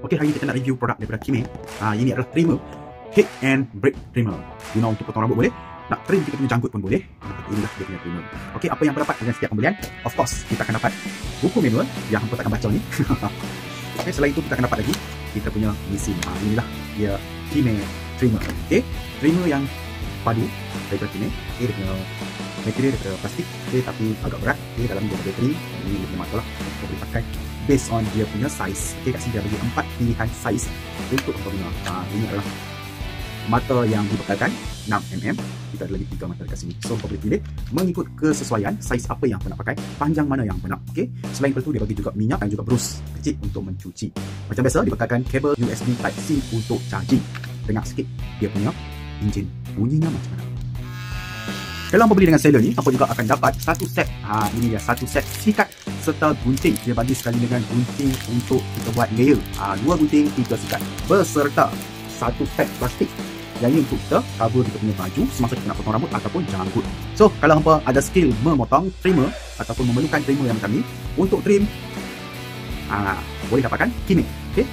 Okey, hari ini kita nak review produk daripada Kime. Ini adalah trimmer, head and braid trimmer. Guna untuk potong rambut boleh, nak trim kita punya janggut pun boleh. Inilah dia punya trimmer. Okey, apa yang berdapat dengan setiap pembelian? Of course, kita akan dapat buku manual yang hampa takkan baca ni. Okey, selain itu kita akan dapat lagi kita punya mesin. Inilah dia Kime trimmer. Okey, trimmer yang padu daripada Kime. Okey, dia punya material daripada plastik. Okey, tapi agak berat. Okey, dalam dia bateri. Ini dia punya mata lah. Kita boleh pakai based on dia punya size. Okey, kat sini dia bagi 4 pilihan size untuk pengguna. Ini adalah mata yang dibekalkan 6mm. Kita ada lagi 3 mata dekat sini. So, kau boleh pilih mengikut kesesuaian saiz apa yang kau nak pakai, panjang mana yang kau nak. Okey. Selain itu dia bagi juga minyak dan juga brus kecil untuk mencuci. Macam biasa dibekalkan kabel USB Type-C untuk charging. Dengar sikit dia punya enjin bunyinya macam mana. Kalau hangpa beli dengan seller ni, hangpa juga akan dapat satu set. Ini dia satu set sikat serta gunting. Dia bagi sekali dengan gunting untuk kita buat layer. 2 gunting, 3 sikat beserta satu set plastik yang ini untuk kita cover kita punya baju semasa kita nak potong rambut ataupun janggut. So, kalau hangpa ada skill memotong trimmer ataupun memerlukan trimmer yang macam ni untuk trim, boleh dapatkan Kime. Okey.